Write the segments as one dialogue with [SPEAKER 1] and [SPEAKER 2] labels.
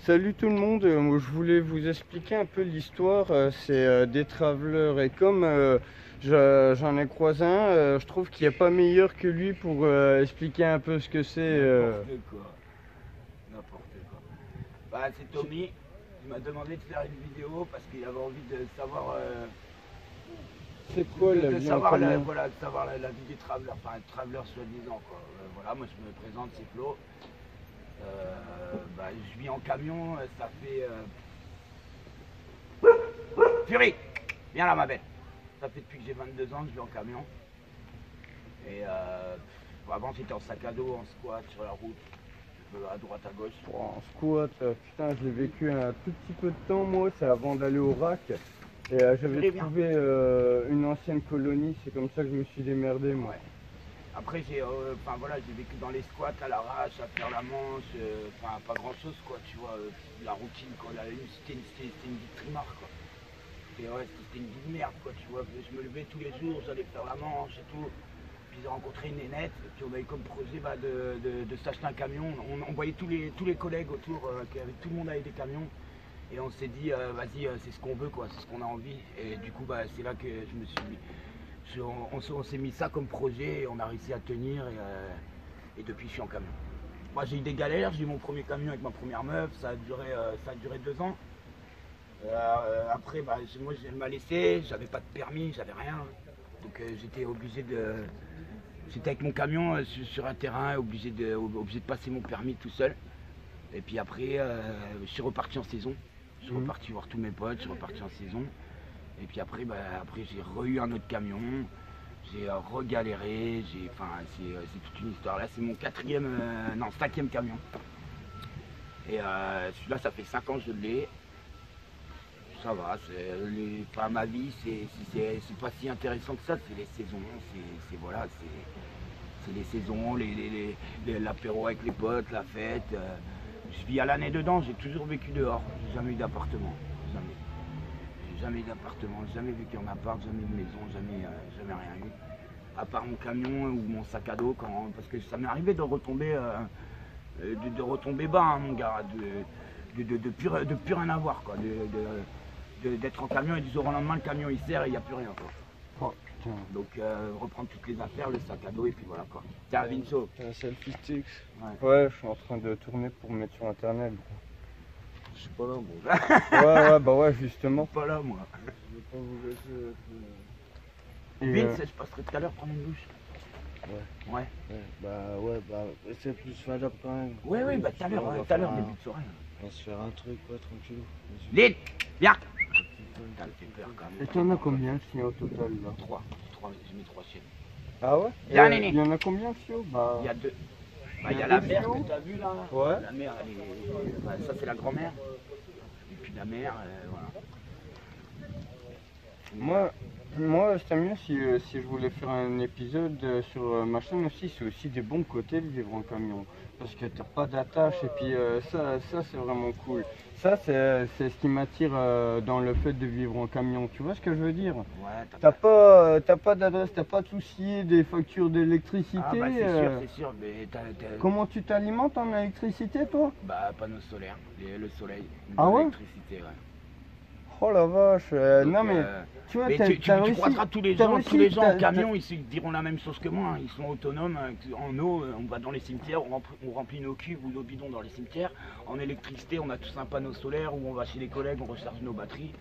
[SPEAKER 1] Salut tout le monde, je voulais vous expliquer un peu l'histoire, c'est des travelers et comme j'en ai croisé un, je trouve qu'il n'y a pas meilleur que lui pour expliquer un peu ce que c'est.
[SPEAKER 2] N'importe quoi. Bah c'est Tommy, il m'a demandé de faire une vidéo parce qu'il avait envie de savoir
[SPEAKER 1] C'est quoi la vie en camion?
[SPEAKER 2] voilà, de savoir la vie des travelers, enfin un traveler soi-disant quoi. Voilà, moi je me présente, c'est Flo. Bah, je vis en camion, ça fait... Fury, viens là ma belle. Ça fait depuis que j'ai 22 ans que je vis en camion. Et avant j'étais en sac à dos, en squat, sur la route, à droite à gauche.
[SPEAKER 1] Oh, en squat, putain, je l'ai vécu un tout petit peu de temps moi, c'est avant d'aller au RAC. Et j'avais trouvé une ancienne colonie, c'est comme ça que je me suis démerdé moi.
[SPEAKER 2] Ouais. Après j'ai voilà, j'ai vécu dans les squats à l'arrache, à faire la manche, enfin pas grand chose quoi, tu vois, la routine quoi, c'était une vie de trimard quoi. Et ouais, c'était une vie de merde quoi, tu vois, je me levais tous les jours, j'allais faire la manche et tout. Puis j'ai rencontré une nénette, et puis on avait comme projet de s'acheter un camion. On voyait tous les collègues autour, tout le monde avait des camions. Et on s'est dit, vas-y, c'est ce qu'on veut quoi, c'est ce qu'on a envie. Et du coup bah, c'est là que je me suis mis. On s'est mis ça comme projet et on a réussi à tenir et depuis je suis en camion. Moi j'ai eu des galères, j'ai eu mon premier camion avec ma première meuf, ça a duré 2 ans. Après bah, moi elle m'a laissé, j'avais pas de permis, j'avais rien. Donc j'étais obligé de... J'étais avec mon camion sur un terrain, obligé de passer mon permis tout seul. Et puis après je suis reparti en saison. Je suis reparti voir tous mes potes, je suis reparti en saison. Et puis après, j'ai eu un autre camion, j'ai regaléré, c'est toute une histoire. Là, c'est mon cinquième camion. Et celui-là, ça fait 5 ans que je l'ai. Ça va, ma vie, c'est pas si intéressant que ça, c'est les saisons, c'est les saisons, l'apéro avec les potes, la fête. Je vis à l'année dedans, j'ai toujours vécu dehors, j'ai jamais eu d'appartement, jamais. Jamais eu d'appartement, jamais vécu en appart, jamais de maison, jamais rien eu. À part mon camion ou mon sac à dos, parce que ça m'est arrivé de retomber, bas, hein, mon gars, de plus rien avoir, quoi. D'être en camion et du jour au lendemain, le camion il sert et il n'y a plus rien, quoi.
[SPEAKER 1] Oh, putain.
[SPEAKER 2] Donc reprendre toutes les affaires, le sac à dos et puis voilà, quoi. Tiens, Vinso.
[SPEAKER 1] Un selfie stick. Ouais, je suis en train de tourner pour me mettre sur internet.
[SPEAKER 2] Je suis pas là, moi.
[SPEAKER 1] Ouais, bah ouais, justement.
[SPEAKER 2] Je suis pas là, moi.
[SPEAKER 1] Je vais pas vous laisser.
[SPEAKER 2] Vince, je passerai tout à l'heure prendre une douche. Ouais.
[SPEAKER 1] C'est plus faisable quand même.
[SPEAKER 2] Ouais, bah tout à l'heure, début de soirée.
[SPEAKER 1] On va se faire un truc, quoi, tranquille.
[SPEAKER 2] Vite, viens. Putain, elle fait peur quand même.
[SPEAKER 1] Et t'en as combien de chiens au total là?
[SPEAKER 2] 3, j'ai mis 3 chiens.
[SPEAKER 1] Ah ouais?
[SPEAKER 2] Viens, Néné.
[SPEAKER 1] Il y en a combien de chiots?
[SPEAKER 2] Il y a 2. Bah, il y a la mère que tu as vue là.
[SPEAKER 1] Ouais.
[SPEAKER 2] La mère, ça c'est la grand-mère. Et puis la mère, voilà.
[SPEAKER 1] Moi c'est mieux si je voulais faire un épisode sur ma chaîne aussi, c'est aussi des bons côtés de vivre en camion. Parce que t'as pas d'attache et puis ça c'est vraiment cool. Ça c'est ce qui m'attire dans le fait de vivre en camion, tu vois ce que je veux dire?
[SPEAKER 2] Ouais,
[SPEAKER 1] t'as pas d'adresse, t'as pas de souci des factures d'électricité.
[SPEAKER 2] Ah bah c'est sûr, mais
[SPEAKER 1] Comment tu t'alimentes en électricité toi?
[SPEAKER 2] Bah panneaux solaires, le soleil, l'électricité, ouais.
[SPEAKER 1] Oh la vache, non mais tu vois,
[SPEAKER 2] tu croiseras tous les gens en camion, ils diront la même chose que moi, hein. Ils sont autonomes, en eau, on va dans les cimetières, on remplit nos cuves ou nos bidons dans les cimetières. En électricité, on a tous un panneau solaire où on va chez les collègues, on recharge nos batteries.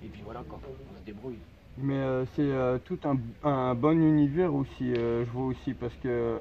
[SPEAKER 2] Et puis voilà quoi, on se débrouille.
[SPEAKER 1] Mais c'est tout un bon univers aussi, je vois aussi, parce que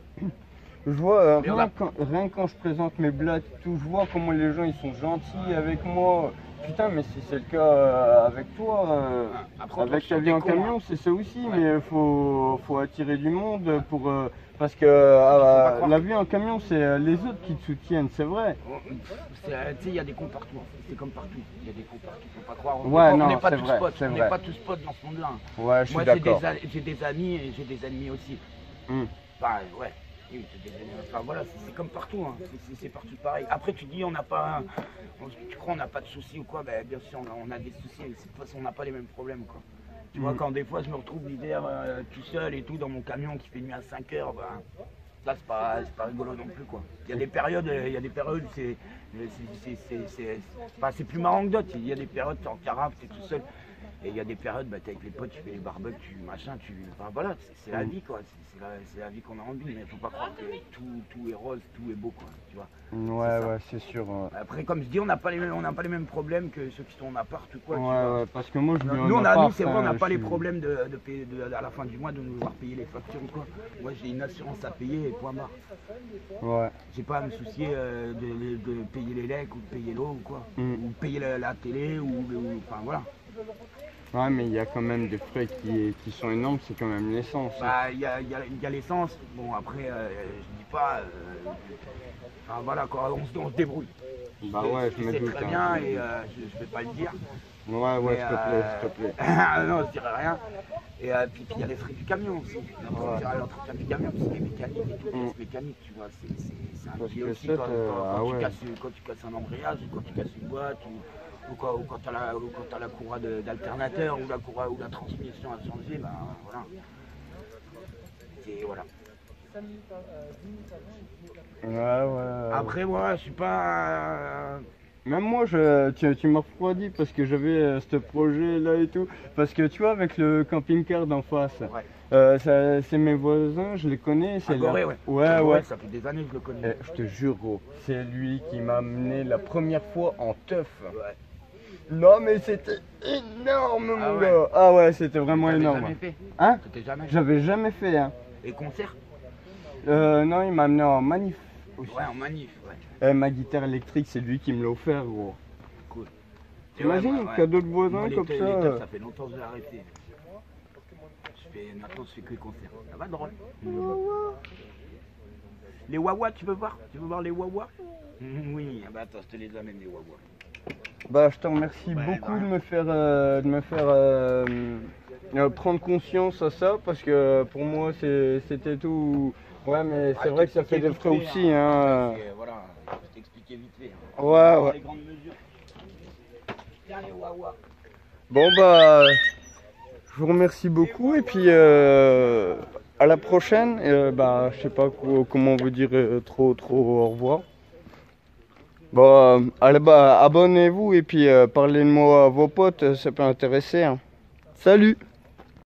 [SPEAKER 1] je vois, rien quand je présente mes blagues, tout, je vois comment les gens ils sont gentils avec moi. Putain, mais si c'est le cas avec toi, avec ta vie en camion, c'est ça aussi, mais faut attirer du monde pour... parce que la vie en camion, c'est les autres qui te soutiennent, c'est vrai.
[SPEAKER 2] Tu sais, il y a des cons partout, c'est comme partout, il y a des cons partout, faut pas croire.
[SPEAKER 1] On
[SPEAKER 2] n'est pas tous potes, on n'est pas tous potes dans ce monde-là.
[SPEAKER 1] Ouais, je suis
[SPEAKER 2] moi
[SPEAKER 1] d'accord.
[SPEAKER 2] j'ai des amis et j'ai des ennemis aussi.
[SPEAKER 1] Mm.
[SPEAKER 2] Enfin, ouais. Oui, enfin voilà, c'est comme partout, hein. C'est partout pareil. Après tu dis on n'a pas, tu crois on n'a pas de soucis ou quoi, ben, bien sûr on a des soucis, mais de toute façon on n'a pas les mêmes problèmes quoi. Tu vois, quand des fois je me retrouve l'hiver tout seul et tout dans mon camion qui fait nuit à 5 heures, ben, ça c'est pas rigolo non plus quoi. Il y a des périodes, où c'est plus marrant que d'autres. Il y a des périodes t'es en carafe, t'es tout seul. Et il y a des périodes, bah, t'es avec les potes, tu fais les barbecues, machin, enfin voilà, c'est la vie quoi, c'est la vie qu'on a envie, mais faut pas croire que tout est rose, tout est beau quoi, tu vois.
[SPEAKER 1] Ouais, c'est sûr.
[SPEAKER 2] Après, comme je dis, on n'a pas les mêmes problèmes que ceux qui sont en appart ou quoi. Tu vois.
[SPEAKER 1] Ouais, parce que moi je vis en
[SPEAKER 2] Nous,
[SPEAKER 1] appart,
[SPEAKER 2] c'est vrai, on n'a pas les
[SPEAKER 1] suis-
[SPEAKER 2] problèmes de payer, à la fin du mois de nous voir payer les factures ou quoi. Moi, j'ai une assurance à payer et point barre.
[SPEAKER 1] Ouais.
[SPEAKER 2] J'ai pas à me soucier de payer les lecs ou de payer l'eau ou quoi, ou payer la télé enfin voilà.
[SPEAKER 1] Ouais, mais il y a quand même des frais qui sont énormes, c'est quand même l'essence.
[SPEAKER 2] Bah, il y a l'essence. Bon, après, je dis pas. Enfin, voilà, quoi, on se débrouille.
[SPEAKER 1] Bah ouais, je me doute.
[SPEAKER 2] Très bien et je vais pas le dire.
[SPEAKER 1] Ouais,
[SPEAKER 2] Mais,
[SPEAKER 1] s'il te plaît.
[SPEAKER 2] non, je dirais rien. Et puis il y a les frais du camion aussi. L'entretien du camion, parce que les mécaniques et tout, les pièces mécaniques, tu vois, c'est un
[SPEAKER 1] Parce
[SPEAKER 2] pied
[SPEAKER 1] que
[SPEAKER 2] aussi
[SPEAKER 1] c'est,
[SPEAKER 2] quand tu casses un embrayage, ou quand tu casses une boîte, ou quand tu as la courroie d'alternateur, ou la transmission à changer, ben voilà. Et voilà.
[SPEAKER 1] Ouais.
[SPEAKER 2] Après, moi, je suis pas.
[SPEAKER 1] Même moi, tu m'as refroidi parce que j'avais ce projet-là et tout. Parce que tu vois, avec le camping-car d'en face, c'est mes voisins, je les connais. C'est
[SPEAKER 2] Gorée,
[SPEAKER 1] ouais.
[SPEAKER 2] Ça fait des années que je le connais.
[SPEAKER 1] Et je te jure, gros, c'est lui qui m'a amené la première fois en teuf.
[SPEAKER 2] Ouais.
[SPEAKER 1] Non, mais c'était énorme,
[SPEAKER 2] Ah
[SPEAKER 1] mon
[SPEAKER 2] ouais.
[SPEAKER 1] gars. Ah ouais, c'était vraiment énorme.
[SPEAKER 2] Jamais fait.
[SPEAKER 1] Hein?
[SPEAKER 2] T'étais jamais fait.
[SPEAKER 1] J'avais jamais fait, hein.
[SPEAKER 2] Et concert?
[SPEAKER 1] Non, il m'a amené en manif aussi.
[SPEAKER 2] Ouais, en manif, ouais.
[SPEAKER 1] Ma guitare électrique, c'est lui qui me l'a offert, gros.
[SPEAKER 2] Cool.
[SPEAKER 1] T'imagines, cadeau de voisin comme ça.
[SPEAKER 2] Ça fait longtemps que j'ai arrêté. Maintenant, je fais que les concerts. Ça va drôle. Les Wawa, tu veux voir? Tu veux voir les Wawa? Oui, bah attends, je te les amène les Wawa.
[SPEAKER 1] Bah, je te remercie beaucoup de me faire prendre conscience à ça parce que pour moi c'était tout. Ouais, mais c'est vrai que ça fait des frais aussi. Hein.
[SPEAKER 2] Voilà, je t'expliquais vite fait.
[SPEAKER 1] Ouais.
[SPEAKER 2] Les grandes mesures. Tiens les Wawa.
[SPEAKER 1] Bon bah, je vous remercie beaucoup et puis à la prochaine. Bah, je sais pas comment vous dire trop au revoir. Bon, allez, bah, abonnez-vous et puis parlez de moi à vos potes, ça peut intéresser. Hein. Salut!